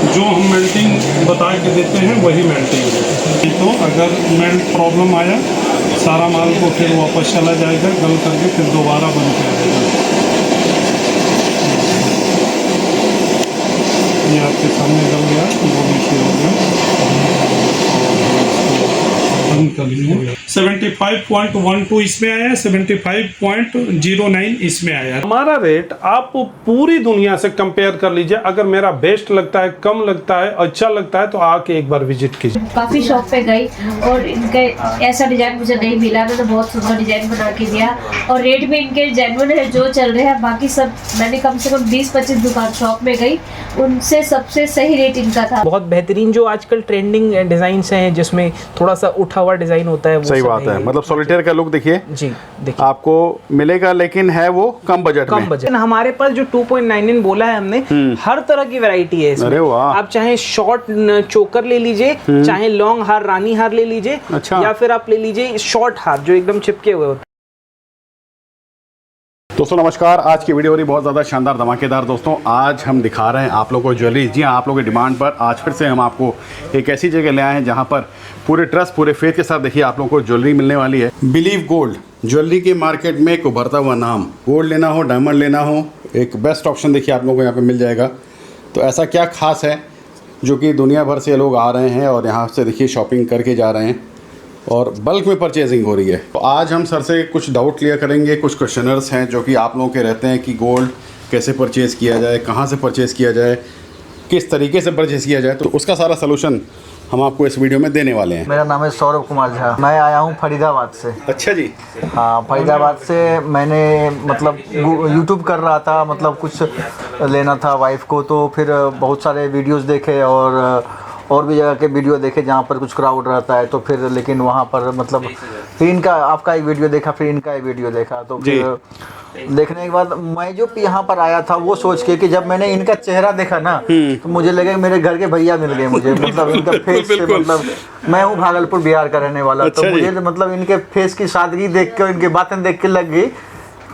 जो हम मेल्टिंग बता के देते हैं वही मेल्टिंग है। तो अगर मेल्ट प्रॉब्लम आया सारा माल को फिर वापस चला जाएगा, गल करके फिर दोबारा बन के आएगा। ये आपके सामने गल गया, वो भी शुरू हो गया। बंद कर लिए। 75.12 इसमें आया, 75.09 इसमें आया। हमारा रेट आप पूरी दुनिया से कंपेयर कर लीजिए। अगर मेरा बेस्ट लगता है, कम लगता है, अच्छा लगता है तो आके एक बार विजिट कीजिए। काफी शॉप पे गई और इनका ऐसा डिजाइन मुझे नहीं मिला, मैंने बहुत सुंदर डिजाइन बना के दिया और रेट भी इनके जेन्युइन है जो चल रहे हैं। बाकी सब मैंने कम से कम 20-25 दुकान शॉप में गई, उनसे सबसे सही रेट इनका था। बहुत बेहतरीन जो आजकल ट्रेंडिंग डिजाइन हैं जिसमें थोड़ा सा उठा हुआ डिजाइन होता है, वो सही बात है। मतलब सॉलिटेयर का लुक देखिए जी, देखिए आपको मिलेगा, लेकिन है वो कम बजट में। कम बजट। हमारे पास जो 2.99 बोला है हमने, हर तरह की वैरायटी है इसमें। अरे वाह। आप चाहे शॉर्ट चोकर ले लीजिए, चाहे लॉन्ग हार, रानी हार ले लीजिए, अच्छा। या फिर आप ले लीजिए शॉर्ट हार जो एकदम चिपके हुए होते हैं। दोस्तों नमस्कार, आज की वीडियो हो रही बहुत ज़्यादा शानदार धमाकेदार। दोस्तों आज हम दिखा रहे हैं आप लोगों को ज्वेलरी। जी हाँ, आप लोगों की डिमांड पर आज फिर से हम आपको एक ऐसी जगह ले आए हैं जहाँ पर पूरे ट्रस्ट, पूरे फेथ के साथ देखिए आप लोगों को ज्वेलरी मिलने वाली है। बिलीव गोल्ड ज्वेलरी के मार्केट में एक उभरता हुआ नाम। गोल्ड लेना हो, डायमंड लेना हो, एक बेस्ट ऑप्शन देखिए आप लोगों को यहाँ पर मिल जाएगा। तो ऐसा क्या खास है जो कि दुनिया भर से लोग आ रहे हैं और यहाँ से देखिए शॉपिंग करके जा रहे हैं और बल्क में परचेजिंग हो रही है। तो आज हम सर से कुछ डाउट क्लियर करेंगे। कुछ क्वेश्चनर्स हैं जो कि आप लोगों के रहते हैं कि गोल्ड कैसे परचेज़ किया जाए, कहाँ से परचेज़ किया जाए, किस तरीके से परचेज़ किया जाए, तो उसका सारा सलूशन हम आपको इस वीडियो में देने वाले हैं। मेरा नाम है सौरभ कुमार झा, मैं आया हूँ फरीदाबाद से। अच्छा जी। हाँ, फरीदाबाद से मैंने मतलब यूट्यूब कर रहा था, मतलब कुछ लेना था वाइफ को, तो फिर बहुत सारे वीडियोस देखे और भी जगह के वीडियो देखे जहाँ पर कुछ क्राउड रहता है, तो फिर लेकिन वहाँ पर मतलब फिर इनका आपका एक वीडियो देखा, फिर इनका एक वीडियो देखा, तो फिर देखने के बाद मैं जो यहाँ पर आया था वो सोच के कि जब मैंने इनका चेहरा देखा ना तो मुझे लगा मेरे घर के भैया मिल गए मुझे। मतलब इनका फेस से, मतलब मैं हूँ भागलपुर बिहार का रहने वाला, तो मुझे मतलब इनके फेस की सादगी देख के, इनकी बातें देख के लग गई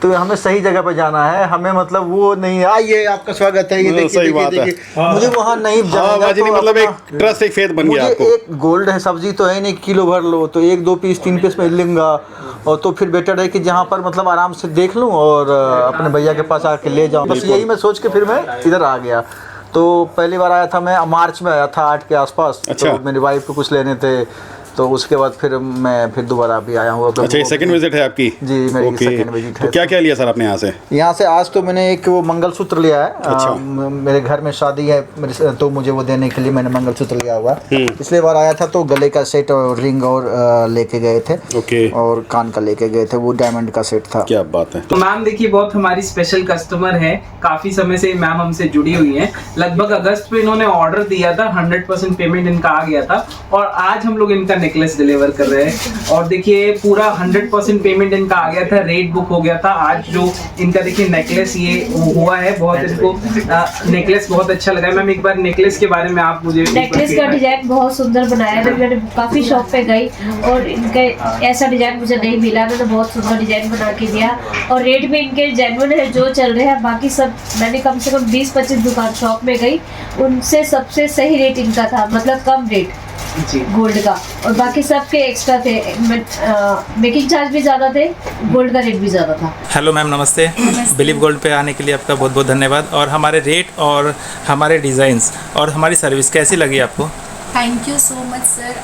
तो हमें सही जगह पे जाना है। हमें मतलब वो नहीं आइए आपका स्वागत है, ये देखिए मुझे वहाँ नहीं जाना। तो मतलब एक ट्रस्ट, एक फेथ बन गया आपको। एक गोल्ड है, सब्जी तो है नहीं किलो भर लो, तो 1-2 पीस 3 पीस में लूँगा, और तो फिर बेटर है कि जहाँ पर मतलब आराम से देख लूँ और अपने भैया के पास आके ले जाऊँ। बस यही मैं सोच के फिर मैं इधर आ गया। तो पहली बार आया था मैं मार्च में आया था 8 के आसपास। अच्छा। तो मेरी वाइफ को कुछ लेने थे, तो उसके बाद फिर मैं फिर दोबारा भी आया हूँ। अच्छा, ये सेकंड विजिट है आपकी? जी, मेरी सेकंड विजिट है। तो क्या क्या लिया सर आपने यहाँ से? यहाँ से आज तो मैंने एक वो मंगलसूत्र लिया है। अच्छा। मेरे घर में शादी है मेरे, तो मुझे वो देने के लिए मैंने मंगलसूत्र लिया हुआ। पिछले बार आया था तो गले का सेट और रिंग और लेके गए थे। ओके। और कान का लेके गए थे, वो डायमंड का सेट था। क्या बात है। तो मैम देखिए, बहुत हमारी स्पेशल कस्टमर है, काफी समय से मैम हमसे जुड़ी हुई हैं। लगभग अगस्त में इन्होंने ऑर्डर दिया था, 100% पेमेंट इनका आ गया था और आज हम लोग इनका नेकलेस डिलीवर कर रहे हैं। और देखिए पूरा 100% पेमेंट इनका आ गया था, रेट बुक हो गया था। आज जो इनका देखिए नेकलेस ये हुआ है, बहुत इनको नेकलेस बहुत अच्छा लगा है। मैम एक बार नेकलेस के बारे में आप मुझे। नेकलेस का डिजाइन बहुत सुंदर बनाया है, मैंने काफी शॉप पे गई और इनका ऐसा डिजाइन मुझे नहीं मिला, मैंने बहुत सुंदर डिजाइन बना के दिया और रेट भी इनके जेन्युइन है जो चल रहे हैं। बाकी सब मैंने कम से कम 20-25 दुकान शॉप में गई, उनसे सबसे सही रेट इनका था, मतलब कम रेट जी गोल्ड का, और बाकी सब के एक्स्ट्रा थे। मेकिंग चार्ज भी ज़्यादा थे, गोल्ड का रेट भी ज़्यादा था। हेलो मैम, नमस्ते। बिलीव गोल्ड पे आने के लिए आपका बहुत बहुत धन्यवाद। और हमारे रेट और हमारे डिज़ाइंस और हमारी सर्विस कैसी लगी आपको? Thank you so much sir.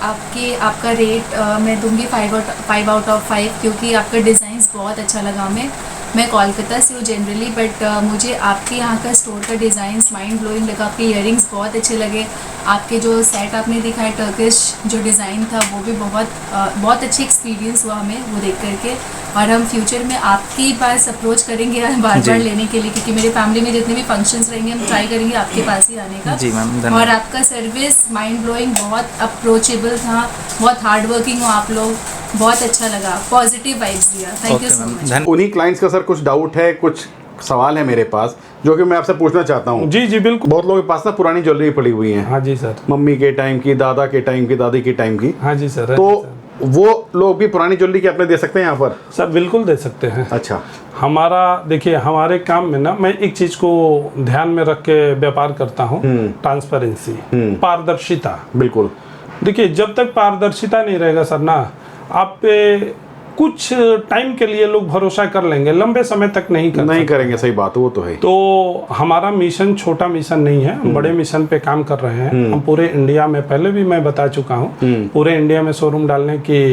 आपका रेट मैं दूंगी 5 आउट ऑफ 5, क्योंकि आपका डिज़ाइंस बहुत अच्छा लगा हमें। मैं कोलकाता से हूँ जनरली, बट मुझे आपके यहाँ का स्टोर का डिज़ाइंस माइंड ब्लोइंग लगा। आपके इयरिंग्स बहुत अच्छे लगे, आपके जो सेट आपने दिखाया टर्किश जो डिज़ाइन था वो भी बहुत अच्छी एक्सपीरियंस हुआ हमें वो देख करके। और हम फ्यूचर में आपके पास अप्रोच करेंगे बार बार लेने के लिए, क्योंकि मेरे फैमिली में जितने भी फंक्शंस रहेंगे हम ट्राई करेंगे आपके पास ही आने का। जी मैम, धन्यवाद। और आपका सर्विस माइंड ब्लोइंग, बहुत अप्रोचेबल था, बहुत हार्ड वर्किंग हो आप लोग, बहुत अच्छा लगा, पॉजिटिव वाइब्स दिया। Thank you so much. उन्हीं क्लाइंट्स का सर कुछ डाउट है, कुछ सवाल है मेरे पास जो कि मैं आपसे पूछना चाहता हूँ। जी जी बिल्कुल। बहुत लोगों के पास ना पुरानी ज्वेलरी पड़ी हुई है। हाँ जी सर। मम्मी के टाइम की, दादा के टाइम की, दादी के टाइम की। हाँ जी सर। तो वो लोग भी पुरानी ज्वेलरी के अपने दे सकते हैं यहाँ पर? सर बिल्कुल दे सकते हैं। अच्छा। हमारा देखिए, हमारे काम में ना मैं एक चीज को ध्यान में रख के व्यापार करता हूँ, ट्रांसपेरेंसी, पारदर्शिता। बिल्कुल। देखिए, जब तक पारदर्शिता नहीं रहेगा सर ना, आप पे कुछ टाइम के लिए लोग भरोसा कर लेंगे, लंबे समय तक नहीं करेंगे। सही बात, वो तो है। तो हमारा मिशन छोटा मिशन नहीं है, हम बड़े मिशन पे काम कर रहे हैं। हम पूरे इंडिया में, पहले भी मैं बता चुका हूँ, पूरे इंडिया में शोरूम डालने की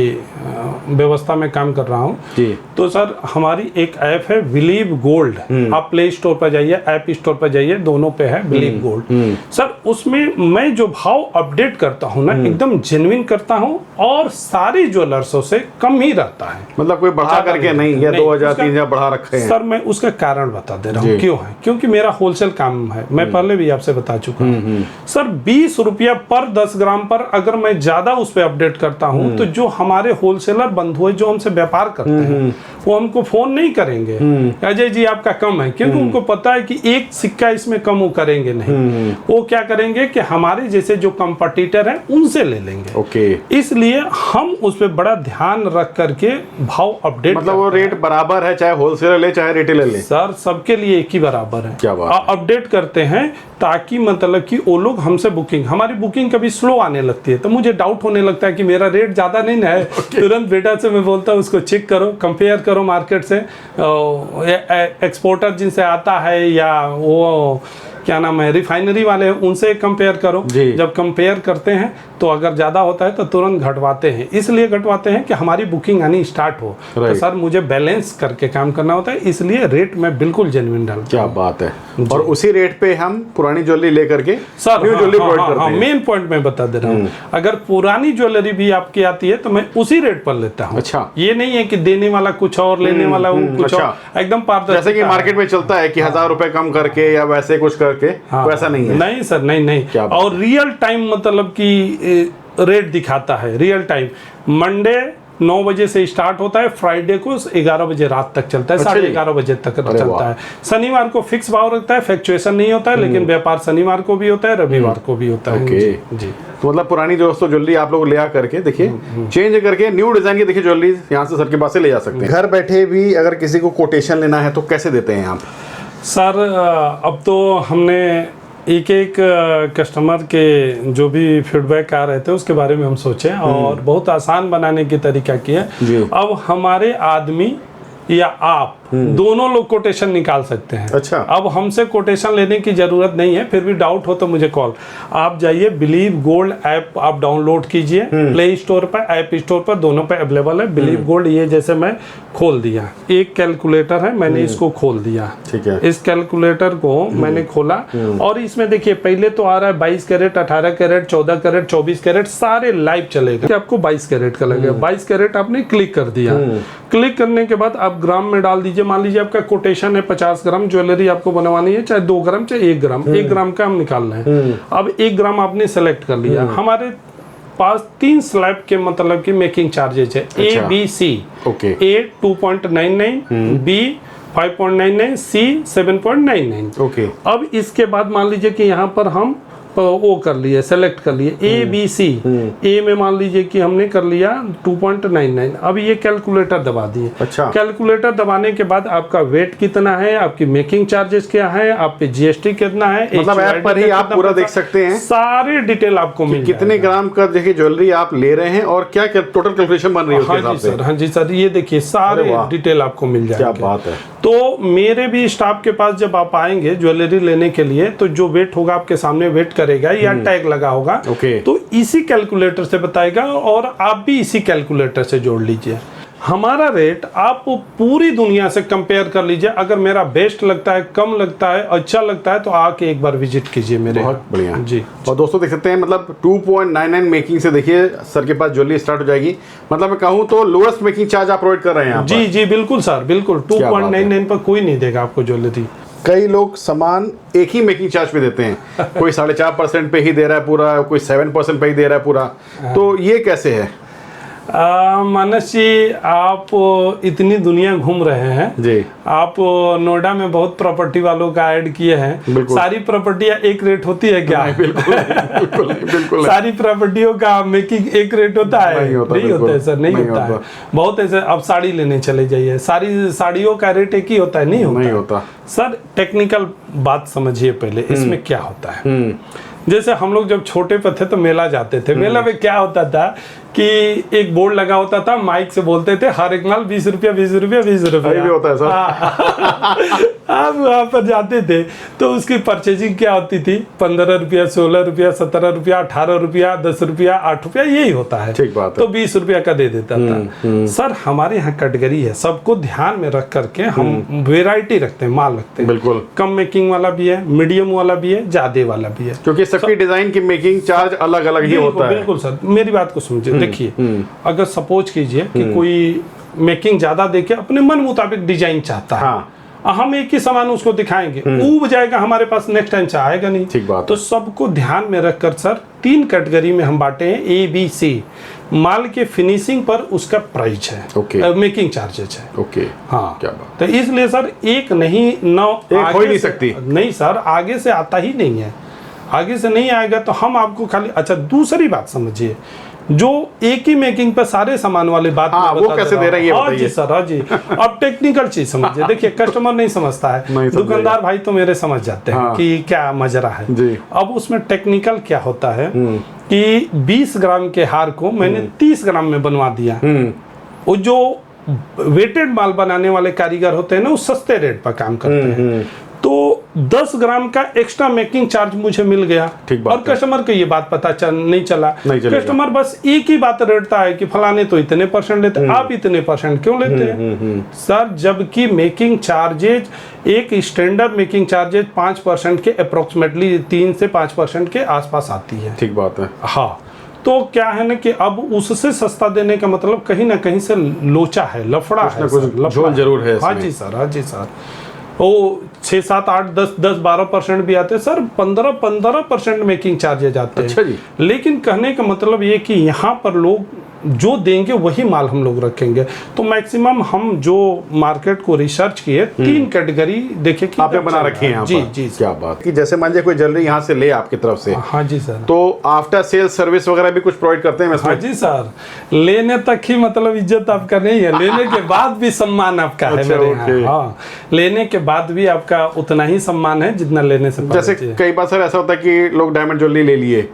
व्यवस्था में काम कर रहा हूँ। तो सर हमारी एक ऐप है बिलीव गोल्ड, आप प्ले स्टोर पर जाइए, ऐप स्टोर पर जाइए, दोनों पे है बिलीव गोल्ड। सर उसमें मैं जो भाव अपडेट करता हूँ ना, एकदम जेन्युइन करता हूँ और सारी ज्वेलर्सों से कम ही रहता है। मतलब कोई बढ़ा करके नहीं, या 2000 3000 बढ़ा रखे हैं? सर मैं उसका कारण बता दे रहा हूँ क्यों है, क्योंकि मेरा होलसेल काम है, मैं पहले भी आपसे बता चुका हूँ। सर 20 रुपया पर 10 ग्राम पर अगर मैं ज्यादा उस पर अपडेट करता हूँ, तो जो हमारे होलसेलर बंधु जो हमसे व्यापार करते हैं वो हमको फोन नहीं करेंगे अजय जी आपका कम है, क्योंकि उनको पता है कि एक सिक्का इसमें कम वो करेंगे नहीं। वो क्या करेंगे कि हमारे जैसे जो कंपटीटर हैं उनसे ले लेंगे। ओके। इसलिए हम उस पर बड़ा ध्यान रख करके भाव अपडेट, मतलब वो रेट बराबर है, चाहे होलसेलर ले चाहे रिटेलर ले? सर सबके लिए एक ही बराबर है। क्या बात? अपडेट करते हैं ताकि मतलब कि वो लोग हमसे बुकिंग, हमारी बुकिंग कभी स्लो आने लगती है तो मुझे डाउट होने लगता है कि मेरा रेट ज्यादा नहीं ना है। तुरंत बेटा से मैं बोलता हूँ उसको चेक करो, कंपेयर करो मार्केट से, एक्सपोर्टर जिनसे आता है या वो क्या नाम है रिफाइनरी वाले उनसे कंपेयर करो। जब कंपेयर करते हैं तो अगर ज़्यादा होता है तो तुरंत घटवाते हैं। इसलिए घटवाते हैं कि हमारी बुकिंग आनी स्टार्ट हो। तो सर मुझे बैलेंस करके काम करना होता है, इसलिए रेट में बिल्कुल जेन्युइन डालता हूं। क्या बात है। और उसी रेट पे हम पुरानी ज्वेलरी लेकर के सर न्यू ज्वेलरी प्रोवाइड करते हैं। मेन पॉइंट मैं बता दे रहा हूँ, अगर पुरानी ज्वेलरी भी आपकी आती है तो मैं उसी रेट पर लेता हूँ। अच्छा। ये नहीं है कि देने वाला कुछ और लेने वाला कुछ और, एकदम पारदर्शी। जैसे कि मार्केट में चलता है कि 1000 रुपए कम करके या वैसे कुछ करके, वैसा नहीं है। नहीं सर, नहीं। और रियल टाइम मतलब कि रेट दिखाता है, रियल टाइम। मंडे 9 बजे से स्टार्ट होता है, फ्राइडे को 11 बजे रात तक चलता है, 11:30 बजे तक चलता है। शनिवार को फिक्स भाव रखता है, फ्लक्चुएशन नहीं होता है, लेकिन व्यापार शनिवार को भी होता है, रविवार को भी होता है। जी। तो मतलब पुरानी दोस्तों ज्वेलरी आप लोग ले आ करके देखिए, चेंज करके न्यू डिजाइन की देखिए ज्वेलरी यहाँ से सर के पास से ले जा सकते हैं। घर बैठे भी अगर किसी को कोटेशन लेना है तो कैसे देते हैं आप? सर अब तो हमने एक कस्टमर के जो भी फीडबैक आ रहे थे उसके बारे में हम सोचे और बहुत आसान बनाने की तरीका किया। अब हमारे आदमी या आप दोनों लोग कोटेशन निकाल सकते हैं। अच्छा। अब हमसे कोटेशन लेने की जरूरत नहीं है, फिर भी डाउट हो तो मुझे कॉल, आप जाइए बिलीव गोल्ड ऐप आप डाउनलोड कीजिए, प्ले स्टोर पर ऐप स्टोर पर दोनों पे अवेलेबल है बिलीव गोल्ड। ये जैसे मैं खोल दिया, एक कैलकुलेटर है, मैंने इसको खोल दिया। ठीक है। इस कैलकुलेटर को मैंने खोला और इसमें देखिए पहले तो आ रहा है 22 कैरेट, 18 कैरेट, 14 कैरेट, 24 कैरेट, सारे लाइव चलेगा। आपको 22 कैरेट का लगेगा। 22 कैरेट आपने क्लिक कर दिया। क्लिक करने के बाद आप ग्राम में डाल दीजिए। मान लीजिए आपका कोटेशन है 50 ग्राम ज्वेलरी आपको बनवानी है, चाहे 2 ग्राम चाहे 1 ग्राम, 1 ग्राम का हम निकाल रहे हैं। अब 1 ग्राम आपने सेलेक्ट कर लिया। हमारे पास 3 स्लैब के मतलब की मेकिंग चार्जेज है, A B C। A 2.99, B 5.99, C 7.99। Okay. अब इसके बाद मान लीजिए कि यहाँ पर हम वो कर लिए, सेलेक्ट कर लिए A B C। A में मान लीजिए कि हमने कर लिया 2.99। अब ये कैलकुलेटर दबा दिए। अच्छा। कैलकुलेटर दबाने के बाद आपका वेट कितना है, आपकी मेकिंग चार्जेस क्या है, आप पे GST कितना है, मतलब ऐप पर ही आप पूरा देख सकते हैं, सारी डिटेल आपको मिल कितने ग्राम का देखिए ज्वेलरी आप ले रहे हैं और क्या टोटल कैलकुलेशन बन रही है उसके हिसाब से। हाँ जी सर, ये देखिए सारे डिटेल आपको मिल जाएगा। क्या बात है। तो मेरे भी स्टाफ के पास जब आप आएंगे ज्वेलरी लेने के लिए तो जो वेट होगा आपके सामने वेट करेगा या टैग लगा होगा। तो इसी कैलकुलेटर से बताएगा और आप भी इसी कैलकुलेटर से जोड़ लीजिए। हमारा रेट आप पूरी दुनिया से कंपेयर कर लीजिए। अगर मेरा बेस्ट लगता है, कम लगता है, अच्छा लगता है तो आके एक बार विजिट कीजिए मेरे। बहुत बढ़िया जी। और दोस्तों देख सकते हैं मतलब 2.99 मेकिंग से देखिए सर के पास ज्वेलरी स्टार्ट हो जाएगी। मतलब मैं कहूँ तो लोएस्ट मेकिंग चार्ज आप प्रोवाइड कर रहे हैं। जी जी बिल्कुल सर, बिल्कुल 2.99 पर कोई नहीं देगा आपको ज्वेलरी। कई लोग सामान एक ही मेकिंग चार्ज पे देते हैं, कोई 4.5% पे ही दे रहा है पूरा, कोई 7% पे ही दे रहा है पूरा, तो ये कैसे है? मानस जी, आप इतनी दुनिया घूम रहे हैं जी। आप नोएडा में बहुत प्रॉपर्टी वालों का ऐड किए हैं। सारी प्रॉपर्टियां एक रेट होती है क्या? बिल्कुल बिल्कुल बिल्कुल। सारी प्रॉपर्टियों का मेकिंग एक रेट होता है? नहीं होता है सर, नहीं होता है। बहुत ऐसे, अब साड़ी लेने चले जाइए, सारी साड़ियों का रेट एक ही होता है? नहीं होता सर। टेक्निकल बात समझिए पहले, इसमें क्या होता है। जैसे हम लोग जब छोटे पे थे तो मेला जाते थे, मेला में क्या होता था कि एक बोर्ड लगा होता था, माइक से बोलते थे हर एक माल 20 रुपया 20 रुपया 20 रुपया भी होता है सर। आप वहाँ पर जाते थे तो उसकी परचेजिंग क्या होती थी? 15 रुपया 16 रुपया 17 रुपया 18 रुपया 10 रुपया 8 रुपया, यही होता है। ठीक बात है। तो 20 रुपया का दे देता था। सर हमारे यहाँ कैटेगरी है, सबको ध्यान में रख करके हम वेराइटी रखते हैं, माल रखते हैं। बिल्कुल। कम मेकिंग वाला भी है, मीडियम वाला भी है, ज्यादा वाला भी है, क्योंकि सबकी डिजाइन की मेकिंग चार्ज अलग अलग ही होता है। बिल्कुल सर, मेरी बात को समझिए। देखिए, अगर सपोज कीजिए कि कोई मेकिंग ज्यादा देके अपने मन मुताबिक डिजाइन चाहता है, हम एक ही सामान उसको दिखाएंगे, ऊब जाएगा, हमारे पास नेक्स्ट टाइम से आएगा नहीं। ठीक बात। तो सबको ध्यान में रखकर सर 3 कैटेगरी में हम बांटे हैं, ABC। माल के फिनिशिंग पर उसका प्राइस है, ओके। मेकिंग चार्जेस है, ओके। हाँ। क्या बात। तो इसलिए सर एक नहीं, नौ हो ही नहीं सकती। नहीं सर, आगे से आता ही नहीं है, आगे से नहीं आएगा तो हम आपको खाली। अच्छा, दूसरी बात समझिए, जो एक ही मेकिंग पे सारे सामान वाली बात वो कैसे दे रही है? हाँ जी सर, हाँ जी। अब टेक्निकल चीज समझिए। देखिए, कस्टमर नहीं समझता है, दुकानदार भाई तो मेरे समझ जाते हैं कि क्या मजरा है जी। अब उसमें टेक्निकल क्या होता है कि 20 ग्राम के हार को मैंने 30 ग्राम में बनवा दिया। वो जो वेटेड माल बनाने वाले कारीगर होते हैं ना, वो सस्ते रेट पर काम करते हैं, तो 10 ग्राम का एक्स्ट्रा मेकिंग चार्ज मुझे मिल गया। और कस्टमर को ये बात पता नहीं चला। कस्टमर बस एक ही बात रटता है कि फलाने तो इतने % लेते, आप इतने % क्यों लेते हैं? सर, जबकि मेकिंग चार्जेज, एक स्टैंडर्ड मेकिंग चार्जेज 5% के अप्रोक्सीमेटली 3 से 5% के आसपास आती है। ठीक बात है। हाँ, तो क्या है ना कि अब उससे सस्ता देने का मतलब कहीं ना कहीं से लोचा है, लफड़ा है, झोल जरूर है। हाँ जी सर, हाँ जी सर। वो 6, 7, 8, 10, 12% भी आते हैं सर, 15% मेकिंग चार्जेज आते हैं। अच्छा जी। लेकिन कहने का मतलब ये कि यहाँ पर लोग जो देंगे वही माल हम लोग रखेंगे। तो मैक्सिमम हम जो मार्केट को रिसर्च किए, 3 कैटेगरी देखे कि आपने बना रखी है। जी जी। क्या बात कि जैसे मान लीजिए कोई ज्वेलरी यहाँ से ले आपकी तरफ से, हाँ जी सर, तो आफ्टर सेल सर्विस वगैरह भी कुछ प्रोवाइड करते हैं? हाँ जी सर, लेने तक ही मतलब इज्जत आपका नहीं है, लेने के बाद भी सम्मान आपका है मेरे यहाँ। हाँ, लेने के बाद भी आपका उतना ही सम्मान है जितना लेने से पहले। जैसे कई बार सर ऐसा होता है कि लोग डायमंड ज्वेलरी ले लिए,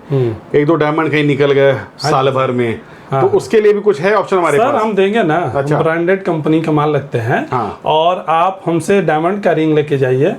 1-2 डायमंड कहीं निकल गए साल भर में, तो उसके लिए भी कुछ है ऑप्शन हमारे पास? सर हम देंगे ना। अच्छा। ब्रांडेड कंपनी का माल लगते हैं। हाँ। और आप हमसे डायमंड का रिंग लेके जाइए,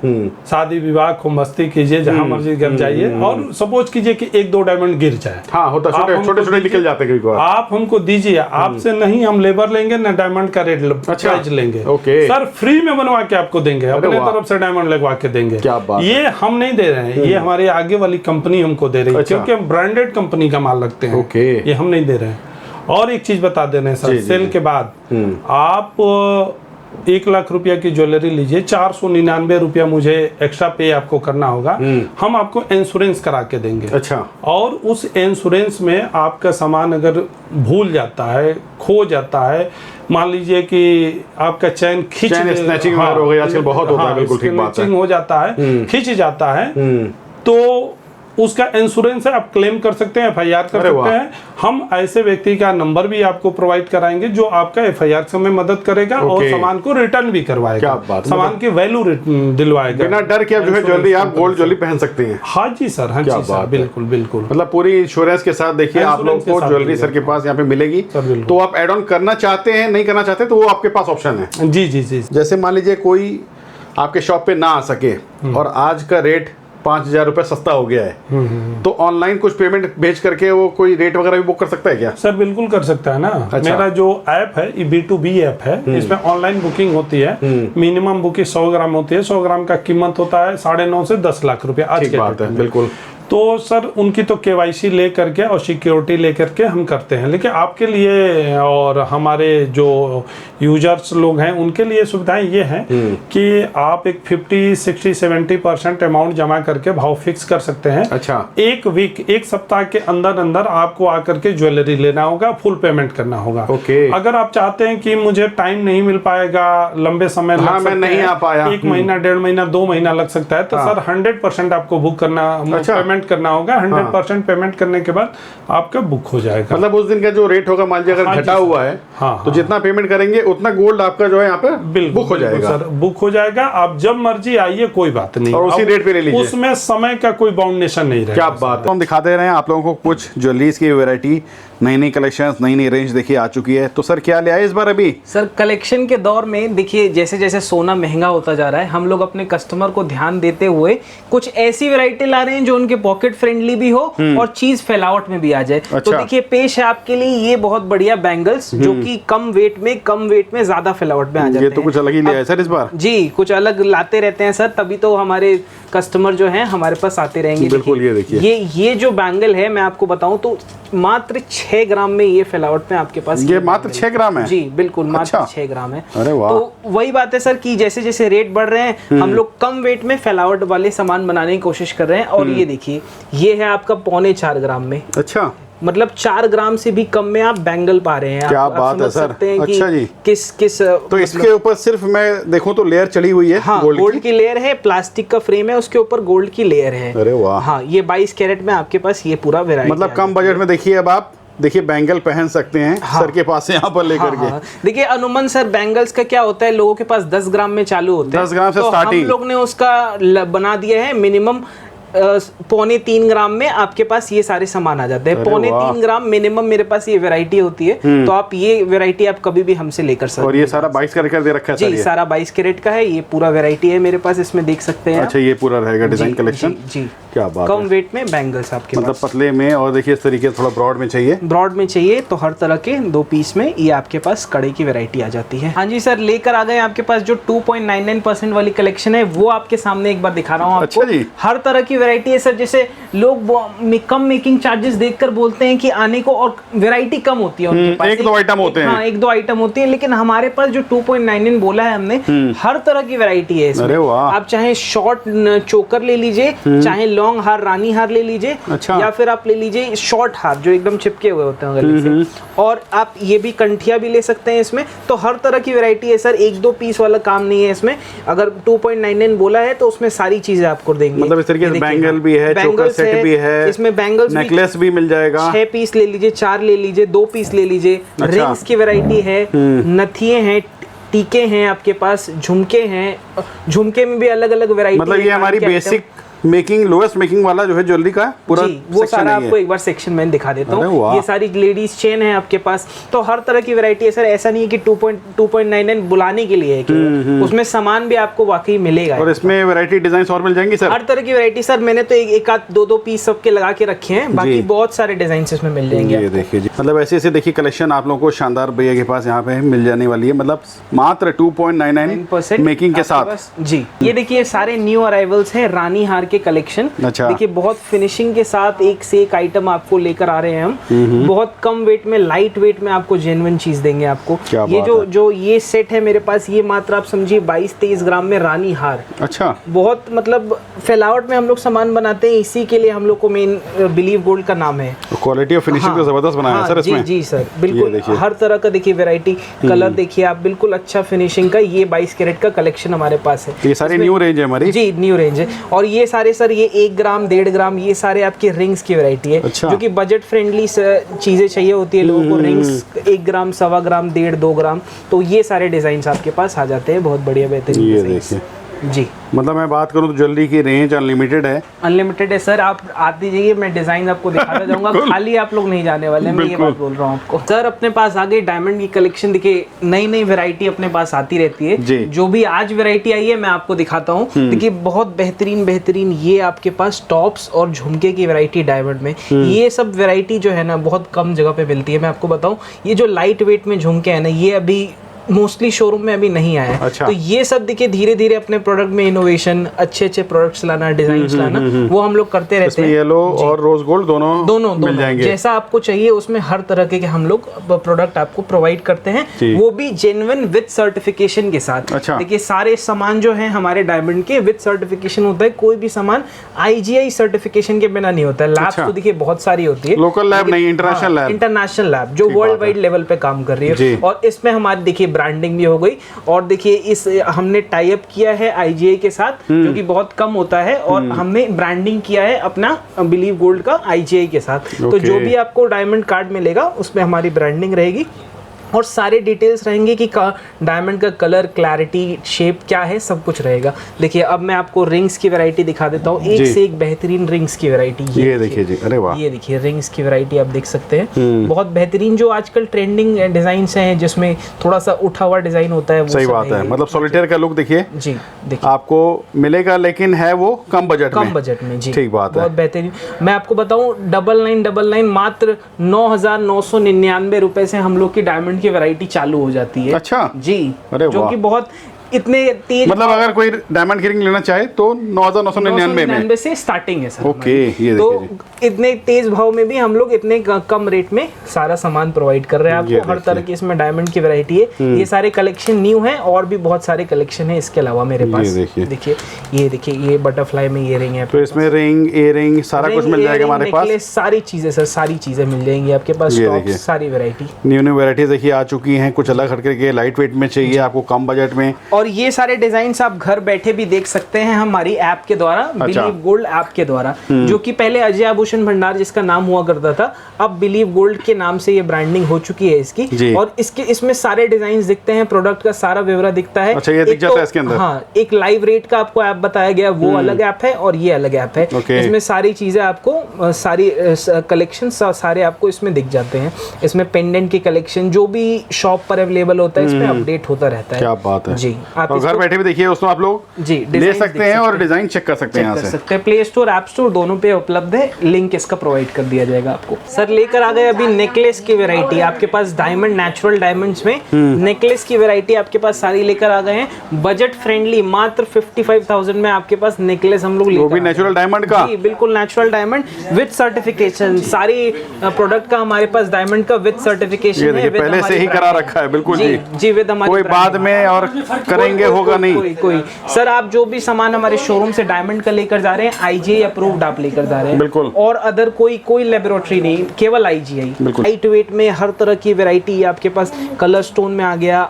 शादी विवाह खूब मस्ती कीजिए, जहां मर्जी घर जाइए, और सपोज कीजिए कि 1-2 डायमंड गिर जाए। हाँ, होता छोटे छोटे निकल जाते हैं कई बार। आप हमको दीजिए, आपसे नहीं हम लेबर लेंगे ना डायमंड का रेट प्राइस लेंगे। ओके सर, फ्री में बनवा के आपको देंगे, अपने तरफ से डायमंड लगवा के देंगे। क्या बात। ये हम नहीं दे रहे हैं, ये हमारे आगे वाली कंपनी हमको दे रही है, क्योंकि हम ब्रांडेड कंपनी का माल लगते हैं। ओके, ये हम नहीं दे रहे हैं। और एक चीज बता दे रहे हैं सर, सेल के बाद आप 1 लाख रुपया की ज्वेलरी लीजिए, 499 रुपया मुझे एक्स्ट्रा पे आपको करना होगा। हम आपको इंश्योरेंस करा के देंगे। अच्छा। और उस इंश्योरेंस में आपका सामान अगर भूल जाता है, खो जाता है, मान लीजिए कि आपका चैन स्नैचिंग हो गई, आजकल बहुत होता है। बिल्कुल ठीक बात है। हो जाता है, खिंच जाता है, तो उसका इंश्योरेंस है, आप क्लेम कर सकते हैं, FIR कर सकते हैं। हम ऐसे व्यक्ति का नंबर भी आपको प्रोवाइड कराएंगे जो आपका FIR समय मदद करेगा और सामान को रिटर्न भी करवाएगा। सामान की वैल्यू दिलवाएगा, बिना डर के आप जो है ज्वेलरी, आप गोल्ड ज्वेलरी पहन सकते हैं। हाँ जी सर, हाँ जी सर, बिल्कुल बिल्कुल। मतलब पूरी इंश्योरेंस के साथ देखिए आप लोग को ज्वेलरी सर के पास यहाँ पे मिलेगी। तो आप एड ऑन करना चाहते हैं, नहीं करना चाहते, तो वो आपके पास ऑप्शन है। जी जी जी। जैसे मान लीजिए कोई आपके शॉप पे ना आ सके और आज का रेट 5,000 रुपये सस्ता हो गया है, तो ऑनलाइन कुछ पेमेंट भेज करके वो कोई रेट वगैरह भी बुक कर सकता है क्या? सर बिल्कुल कर सकता है ना। अच्छा। मेरा जो ऐप है ये B2B ऐप है, इसमें ऑनलाइन बुकिंग होती है। मिनिमम बुकिंग 100 ग्राम होती है। 100 ग्राम का कीमत होता है 9.5 से 10 लाख रुपया आज के बात है। बिल्कुल। तो सर उनकी तो केवाईसी ले करके और सिक्योरिटी ले करके हम करते हैं, लेकिन आपके लिए और हमारे जो यूजर्स लोग हैं उनके लिए सुविधाएं ये हैं कि आप एक 50-60-70% अमाउंट जमा करके भाव फिक्स कर सकते हैं। अच्छा। एक सप्ताह के अंदर अंदर आपको आकर के ज्वेलरी लेना होगा, फुल पेमेंट करना होगा। ओके। अगर आप चाहते हैं कि मुझे टाइम नहीं मिल पाएगा, लंबे समय लग सकते मैं नहीं हैं, आ पाया, 1 महीना 1.5 महीना 2 महीना लग सकता है, तो सर 100% आपको बुक करना, पेमेंट करना होगा। 100% पेमेंट करने के बाद आपका बुक हो जाएगा। मतलब उस दिन का जो रेट होगा, मान लीजिए अगर घटा हुआ है तो जितना पेमेंट करेंगे उतना गोल्ड आपका जो है यहाँ पे बुक हो जाएगा। सर बुक हो जाएगा, आप जब मर्जी आइए, कोई बात नहीं, और उसी रेट पे ले लीजिए, उसमें समय का कोई बाउंडेशन नहीं रहेगा। क्या बात है। हम दिखा दे रहे हैं आप लोगों को कुछ ज्वेलरीज की वैरायटी, नई नई कलेक्शंस, नई नई रेंज देखिए आ चुकी है। तो सर क्या ले आए इस बार अभी? सर कलेक्शन के दौर में देखिए जैसे जैसे सोना महंगा होता जा रहा है, हम लोग अपने कस्टमर को ध्यान देते हुए कुछ ऐसी वैरायटी ला रहे हैं जो उनके पॉकेट फ्रेंडली भी हो और चीज फैलावट में भी आ जाए। अच्छा। तो देखिए पेश है आपके लिए ये बहुत बढ़िया बैंगल्स जो कि कम वेट में ज्यादा फैलावट में आ जाते हैं। ये तो कुछ अलग ही लिया है सर इस बार। जी कुछ अलग लाते रहते हैं सर, तभी तो हमारे कस्टमर जो हैं हमारे पास आते रहेंगे। बिल्कुल। ये देखिए ये जो बैंगल है, मैं आपको बताऊं तो मात्र 6 ग्राम में ये फैलावट में आपके पास ये मात्र 6 ग्राम है? जी बिल्कुल, मात्र अच्छा। 6 ग्राम है। अरे वाह। तो वही बात है सर कि जैसे जैसे रेट बढ़ रहे हैं हम लोग कम वेट में फैलावट वाले सामान बनाने की कोशिश कर रहे हैं। और ये देखिए ये है आपका 3.25 ग्राम में। अच्छा। मतलब 4 ग्राम से भी कम में आप बैंगल पा रहे हैं। क्या आप बात है समझ सर। सकते हैं कि अच्छा जी। किस तो इसके ऊपर सिर्फ मैं देखूं तो लेयर चढ़ी हुई है। हाँ, गोल्ड की लेयर है, प्लास्टिक का फ्रेम है, उसके ऊपर गोल्ड की लेयर है। अरे वाह। हाँ, ये 22 कैरेट में आपके पास ये पूरा वैरायटी, मतलब कम बजट में देखिए अब आप देखिए बैंगल पहन सकते हैं। हाँ। सर के पास से यहाँ पर लेकर के। देखिए अनुमान सर बैंगल्स का क्या होता है, लोगों के पास 10 ग्राम में चालू होते हैं। 10 ग्राम से तो स्टार्टिंग। हम लोग ने उसका बना दिया है मिनिमम 3.25 ग्राम में आपके पास ये सारे सामान आ जाते हैं। 3.25 ग्राम मिनिमम मेरे पास ये वैरायटी होती है। तो आप ये वैरायटी आप कभी भी हमसे लेकर सकते हैं। और ये सारा 22 कैरेट दे रखा है जी, सर? सारा 22 कैरेट का है। ये पूरा वैरायटी है मेरे पास, इसमें देख सकते हैं। अच्छा, ये पूरा रहेगा डिजाइन कलेक्शन। जी क्या बात कम है। वेट में बैंगल्स आपके मतलब पास पतले में, और देखिए इस तरीके से थोड़ा ब्रॉड में चाहिए। ब्रॉड में चाहिए तो हर तरह के 2 पीस में ये आपके पास कड़े की वैरायटी आ जाती है। हाँ जी सर, लेकर आ गए आपके पास जो 2.99% वाली कलेक्शन है, वो आपके सामने एक बार दिखा रहा हूँ आपको। अच्छा जी। हर तरह की वैरायटी है सर। जैसे लोग कम मेकिंग चार्जेस देखकर बोलते हैं कि आने को, और वैरायटी कम होती है उनके पास, 1-2 आइटम होते हैं। हाँ, 1-2 आइटम होती है, लेकिन हमारे पास जो 2.99 बोला है हमने, हर तरह की वैरायटी है इसमें। अरे वाह। आप चाहे शॉर्ट चोकर ले लीजिए, चाहे लॉन्ग हार, रानी हार ले लीजिए। अच्छा। या फिर आप ले लीजिए शॉर्ट हार जो एकदम चिपके हुए होते हैं गले से। और आप ये भी कंठिया भी ले सकते हैं इसमें। तो हर तरह की वैरायटी है सर, 1-2 पीस वाला काम नहीं है इसमें। अगर 2.99 बोला है तो उसमें सारी चीजें आपको देंगे। मतलब इस तरीके से बैंगल भी है, चोकर सेट भी है, इसमें बैंगल्स नेकलेस भी मिल जाएगा। 6 पीस ले लीजिए, 4 ले लीजिए, 2 पीस ले लीजिए। अच्छा। रिंग्स की वैरायटी है, नथिये हैं, टीके हैं आपके पास, झुमके हैं। झुमके में भी अलग अलग वैरायटी। मतलब ये हमारी बेसिक मेकिंग, लोएस्ट मेकिंग वाला जो है ज्वेलरी का पूरा जी, वो सारा आपको एक बार सेक्शन में दिखा देता हूँ। ये सारी लेडीज चेन है आपके पास। तो हर तरह की वैरायटी है सर। ऐसा नहीं है कि 2.99 बुलाने के लिए है कि उसमें सामान भी आपको वाकई मिलेगा। और इसमें वैरायटी डिजाइन और मिल जाएंगी सर? हर तरह की वैरायटी सर। मैंने तो एक आध 2-2 पीस सबके लगा के रखे हैं, बाकी बहुत सारे डिजाइन इसमें मिल जाएंगे। ये देखिए जी, मतलब ऐसे ऐसे देखिए कलेक्शन आप लोगों को शानदार भैया के पास यहाँ पे मिल जाने वाली है। मतलब मात्र 2.99% मेकिंग के साथ। जी, ये देखिए सारे न्यू अराइवल्स हैं, रानी हार के कलेक्शन। अच्छा। देखिए बहुत फिनिशिंग के साथ एक से एक आइटम आपको लेकर आ रहे हैं हम। बहुत कम वेट में, लाइट वेट में आपको जेन्युइन चीज देंगे आपको। ये जो ये सेट है मेरे पास, ये मात्र आप समझिए 22-23 ग्राम में रानी हार। अच्छा। बहुत मतलब फैलावट में हम लोग सामान बनाते हैं, इसी के लिए हम लोग को मेन बिलीव गोल्ड का नाम है। क्वालिटी और फिनिशिंग तो जबरदस्त बनाया है सर इसमें। जी सर, बिल्कुल हर तरह का देखिए वैरायटी, कलर देखिए आप, बिल्कुल अच्छा फिनिशिंग का। ये 22 कैरेट का कलेक्शन हमारे पास है। ये सारी न्यू रेंज है हमारी? जी, न्यू रेंज है। और ये सारे सर, ये 1 ग्राम 1.5 ग्राम, ये सारे आपके रिंग्स की वैरायटी है। अच्छा। जो कि बजट फ्रेंडली चीजें चाहिए होती है लोगों को। रिंग्स 1 ग्राम, 1.25 ग्राम, 1.5-2 ग्राम, तो ये सारे डिजाइन आपके पास आ जाते हैं। बहुत बढ़िया बेहतरीन। ये देखिए जी, मतलब मैं बात करूं तो ज्वेलरी की रेंज अनलिमिटेड है। अनलिमिटेड है सर। आप आते जाइए, मैं डिजाइन आपको दिखाता जाऊंगा। खाली आप लोग नहीं जाने वाले, मैं ये बात बोल रहा हूँ आपको। सर अपने पास आ गई डायमंड की कलेक्शन। देखिए नई नई वैरायटी अपने पास आती रहती है। जो भी आज वैरायटी आई है मैं आपको दिखाता हूँ। देखिए बहुत बेहतरीन ये आपके पास टॉप्स और झुमके की वैरायटी डायमंड में। ये सब वैरायटी जो है ना बहुत कम जगह पे मिलती है। मैं आपको बताऊँ, ये जो लाइट वेट में झुमके है ना, ये अभी मोस्टली शोरूम में अभी नहीं आया है। अच्छा। तो ये सब देखिए धीरे धीरे अपने प्रोडक्ट में इनोवेशन, अच्छे अच्छे प्रोडक्ट्स लाना, डिजाइन लाना, वो हम लोग करते रहते इसमें हैं। येलो और रोज गोल्ड दोनों मिल जाएंगे। जैसा आपको चाहिए उसमें हर तरह के हम लोग प्रोडक्ट आपको प्रोवाइड करते जी। हैं, वो भी जेन्युइन विद सर्टिफिकेशन के साथ। अच्छा। देखिए सारे सामान जो है हमारे डायमंड के विद सर्टिफिकेशन होता है, कोई भी सामान IGI सर्टिफिकेशन के बिना नहीं होता है। लैब्स अच्छा। तो देखिए बहुत सारी होती है, लोकल लैब नहीं, इंटरनेशनल लैब। इंटरनेशनल लैब जो ठीक बात वर्ल्ड वाइड है। लेवल पे काम कर रही जी। है। और इसमें हमारी देखिए ब्रांडिंग भी हो गई, और देखिए इस हमने टाई अप किया है IGI के साथ, जो कि बहुत कम होता है, और हमने ब्रांडिंग किया है अपना बिलीव गोल्ड का IGI के साथ। तो जो भी आपको डायमंड कार्ड मिलेगा उसमें हमारी ब्रांडिंग रहेगी, और सारे डिटेल्स रहेंगे कि डायमंड का कलर, क्लैरिटी, शेप क्या है, सब कुछ रहेगा। देखिए अब मैं आपको रिंग्स की वैरायटी दिखा देता हूँ, एक से एक बेहतरीन रिंग्स की वैरायटी। ये देखिए जी, अरे वाह, ये देखिए रिंग्स की वैरायटी आप देख सकते हैं, बहुत बेहतरीन। जो आजकल ट्रेंडिंग डिजाइन हैं जिसमें थोड़ा सा उठा हुआ डिजाइन होता है, वो सही सब बात है। ये। मतलब सॉलिटेयर का लुक देखिए जी देखिए आपको मिलेगा, लेकिन है वो कम बजट में। कम बजट में जी, ठीक बात है। बहुत बेहतरीन। मैं आपको बताऊं 9999 मात्र 9,999 रुपए से हम लोग की डायमंड की वैरायटी चालू हो जाती है। अच्छा जी, अरे जो वाह। कि बहुत इतने तेज, मतलब अगर कोई डायमंड की रिंग लेना चाहे तो 9,999 में। 999 से स्टार्टिंग है सर ओके, हमारी। ये तो देखिए इतने तेज भाव में भी हम लोग इतने कम रेट में सारा सामान प्रोवाइड कर रहे हैं ये आपको। हर देखिए। तरह की इसमें डायमंड की वैरायटी है। ये सारे कलेक्शन न्यू है, और भी बहुत सारे कलेक्शन है इसके अलावा मेरे पास। देखिए। ये देखिए ये बटरफ्लाई में ये रिंग है, तो इसमें रिंग, इयरिंग सारा कुछ मिल जाएगा हमारे पास। सारी चीजें सर, सारी चीजें मिल जाएंगी आपके पास। ये टॉप्स, देखिए। सारी वैरायटी। न्यू न्यू वैरायटीज देखिए आ चुकी हैं, कुछ अलग हटकर के लाइट वेट में चाहिए आपको, कम बजट में। और ये सारे डिजाइन आप घर बैठे भी देख सकते हैं हमारी ऐप के द्वारा, बिलीव गोल्ड ऐप के द्वारा, जो कि पहले अजय आभूषण भंडार जिसका नाम हुआ करता था, अब बिलीव गोल्ड के नाम से ये ब्रांडिंग हो चुकी है इसकी। और इसमें सारे डिजाइन दिखते हैं, प्रोडक्ट का सारा व्यवरा दिखता है। अच्छा, ये दिख जाता है इसके अंदर। हाँ, एक लाइव रेट का आपको ऐप बताया गया, वो अलग ऐप है, और ये अलग ऐप है। इसमें सारी चीजें आपको, सारी कलेक्शन सारे आपको इसमें दिख जाते हैं। इसमें पेंडेंट की कलेक्शन जो भी शॉप पर अवेलेबल होता है, इसमें अपडेट होता रहता है। क्या बात है जी, आप घर बैठे भी देखिए दोस्तों, आप लोग जी ले डिजाइन सकते हैं और डिजाइन चेक कर सकते हैं यहाँ से। प्ले स्टोर, ऐप स्टोर दोनों पे उपलब्ध है। लिंक इसका प्रोवाइड कर दिया जाएगा आपको। सर लेकर आ गए अभी नेकलेस की वैरायटी आपके पास, डायमंड, नेचुरल डायमंड्स में नेकलेस की वैरायटी आपके पास सारी लेकर आ गए हैं। बजट फ्रेंडली मात्र 55,000 में आपके पास नेकलेस हम लोग लेकर, वो भी नेचुरल डायमंड का। जी बिल्कुल नेचुरल डायमंड विद सर्टिफिकेशन। सारी प्रोडक्ट का हमारे पास डायमंड का विद सर्टिफिकेशन है, with पहले से हमारी ही करा branding। रखा है, बिल्कुल जी जी, विद हमारी कोई बाद branding। में और करेंगे होगा नहीं। कोई सर, आप जो भी सामान हमारे शोरूम से डायमंड का लेकर जा रहे हैं, IGI अप्रूव्ड आप लेकर जा रहे हैं, बिल्कुल। और अदर कोई लेबोरेटरी नहीं, केवल IGI। लाइट वेट में हर तरह की वैरायटी आपके पास, कलर स्टोन में आ गया,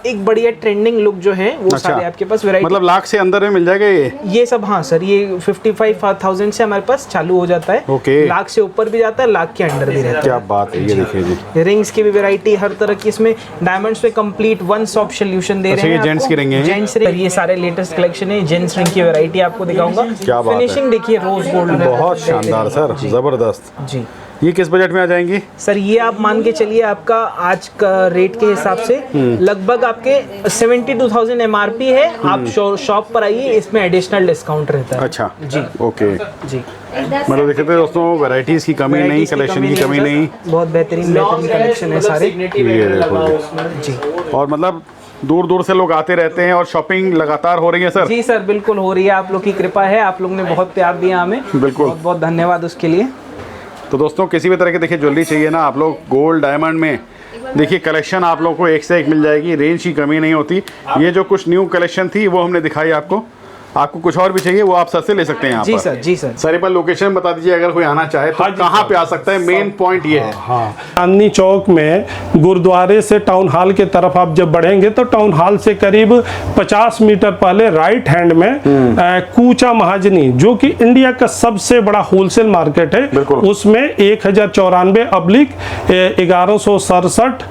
एक बढ़िया ट्रेंडिंग लुक जो है वो सारे आपके पास वैरायटी। मतलब लाख से अंदर में मिल जाएगा ये सब। हाँ सर, ये 55,000 से हमारे पास चालू हो जाता है। ओके। लाख से ऊपर भी जाता है, लाख के अंडर भी रहता है। क्या बात है, ये देखिए जी। रिंग्स की भी वैरायटी हर तरह की, इसमें डायमंड्स पे कंप्लीट वन स्टॉप सॉल्यूशन दे रहे हैं। ये जेंट्स की रिंग है, जेंट्स रिंग, ये सारे लेटेस्ट कलेक्शन है। जेंट्स रिंग की वैरायटी आपको दिखाऊंगा। क्या बात है। फिनिशिंग देखिए रोज गोल्ड में, बहुत शानदार सर, जबरदस्त। जी ये किस बजट में आ जाएंगी सर? ये आप मान के चलिए आपका आज का रेट के हिसाब से लगभग आपके 72,000 MRP है। आप शॉप पर आइए, इसमें एडिशनल डिस्काउंट रहता है। अच्छा जी ओके। जी, मतलब देखते हैं दोस्तों, वैरायटीज की कमी नहीं, कलेक्शन की कमी नहीं, बहुत बेहतरीन कलेक्शन है सारे। ये देखो जी, और मतलब दूर दूर से लोग आते रहते हैं और शॉपिंग लगातार हो रही है सर। जी सर बिल्कुल हो रही है, आप लोग की कृपा है, आप लोग ने बहुत प्यार दिया हमें, बिल्कुल। बहुत बहुत धन्यवाद उसके लिए। तो दोस्तों किसी भी तरह की देखिए ज्वेलरी चाहिए ना, आप लोग गोल्ड डायमंड में देखिए कलेक्शन आप लोगों को एक से एक मिल जाएगी, रेंज की कमी नहीं होती। ये जो कुछ न्यू कलेक्शन थी वो हमने दिखाई आपको, आपको कुछ और भी चाहिए वो आप सर से ले सकते हैं यहाँ जी पर। सर, जी सर। सर एक बार लोकेशन बता दीजिए, अगर कोई आना चाहे तो कहाँ पे आ सकता है? मेन पॉइंट ये है। हाँ, चांदनी चौक में गुरुद्वारे से टाउन हॉल के तरफ आप जब बढ़ेंगे तो टाउन हॉल से करीब 50 मीटर पहले राइट हैंड में कूचा महाजनी, जो कि इंडिया का सबसे बड़ा होलसेल मार्केट है, उसमें 1094/1167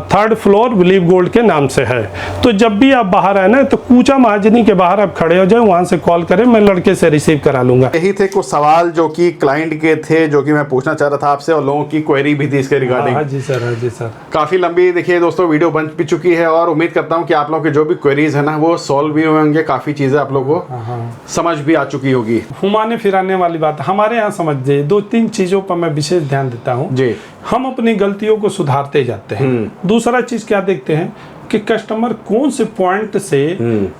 थर्ड फ्लोर बिलीव गोल्ड के नाम से है। तो जब भी आप बाहर आए ना, तो कूचा महाजनी के बाहर आप खड़े खड़े हो जाए, वहाँ से कॉल करें, मैं लड़के से रिसीव करा लूँगा। यही थे कुछ सवाल जो कि क्लाइंट के थे, जो कि मैं पूछना चाह रहा था आपसे, और लोगों की क्वेरी भी थी इसके रिगार्डिंग। हाँ जी सर, हाँ जी सर। काफ़ी लंबी देखिए दोस्तों वीडियो बन भी चुकी है, और उम्मीद करता हूँ कि आप लोगों के जो भी क्वेरीज है ना वो सॉल्व भी होंगे। काफ़ी चीज़ें आप लोगों को समझ भी आ चुकी होगी। घुमाने फिराने वाली बात हमारे यहाँ समझ जाइए, 2-3 चीज़ों पर मैं विशेष ध्यान देता हूँ जी। हम अपनी गलतियों को सुधारते जाते हैं। दूसरा चीज़ क्या देखते हैं कि कस्टमर कौन से पॉइंट से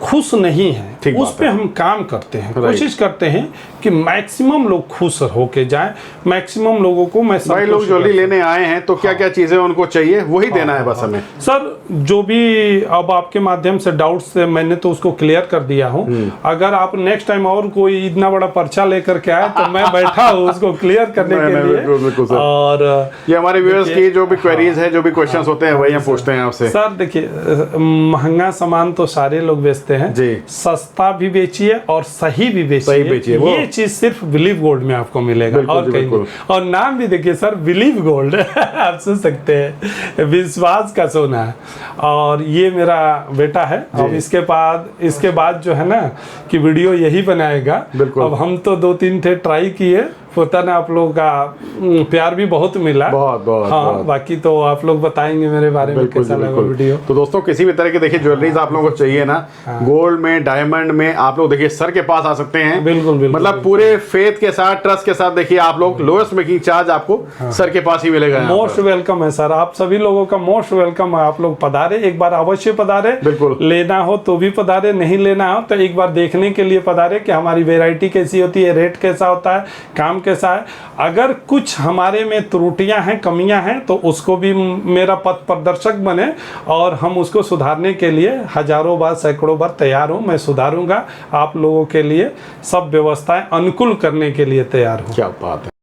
खुश नहीं है, उस पे हम काम करते हैं, कोशिश करते हैं कि मैक्सिमम लोग खुश होके जाएं, मैक्सिमम लोगों को मैं भाई लोग ज्वेलरी लेने आए हैं तो क्या क्या चीजें उनको चाहिए वही देना है बस हमें। सर जो भी अब आपके माध्यम से डाउट्स से मैंने तो उसको क्लियर कर दिया हूँ। अगर आप नेक्स्ट टाइम और कोई इतना बड़ा पर्चा लेकर के आए तो मैं बैठा हूँ उसको क्लियर करने के लिए। और ये हमारे व्यूअर्स की जो भी क्वेरीज है, जो भी क्वेश्चंस होते हैं वही हम पूछते हैं आपसे। सर देखिए, महंगा सामान तो सारे लोग बेचते हैं जी, सस्ता भी बेचिए और सही भी बेचिए। ये चीज सिर्फ बिलीव गोल्ड में आपको मिलेगा और कहीं नहीं। और नाम भी देखिए सर, बिलीव गोल्ड आप सुन सकते हैं, विश्वास का सोना है। और ये मेरा बेटा है। अब इसके बाद जो है ना कि वीडियो यही बनाएगा। अब हम तो 2-3 थे ट्राई किए, पता ना आप लोगों का प्यार भी बहुत मिला। बहुत। बाकी तो आप लोग बताएंगे मेरे बारे में कैसा लगा वीडियो। तो दोस्तों किसी भी तरह की देखिए ज्वेलरीज आप लोगों को चाहिए ना, गोल्ड में, डायमंड में, आप लोग देखिए सर के पास आ सकते हैं। बिल्कुल मतलब पूरे फेथ के साथ, ट्रस्ट के साथ देखिए आप लोग लोएस्ट मेकिंग चार्ज आपको सर के पास ही मिलेगा। मोस्ट वेलकम है सर, आप सभी लोगों का मोस्ट वेलकम है। आप लोग पधारे, एक बार अवश्य पधारे। बिल्कुल, लेना हो तो भी पधारे, नहीं लेना हो तो एक बार देखने के लिए पधारे कि हमारी वेराइटी कैसी होती है, रेट कैसा होता है, काम कैसा है। अगर कुछ हमारे में त्रुटियां हैं, कमियां हैं तो उसको भी मेरा पथ प्रदर्शक बने और हम उसको सुधारने के लिए हजारों बार, सैकड़ों बार तैयार हूं। मैं सुधारूंगा, आप लोगों के लिए सब व्यवस्थाएं अनुकूल करने के लिए तैयार हूं। क्या बात है।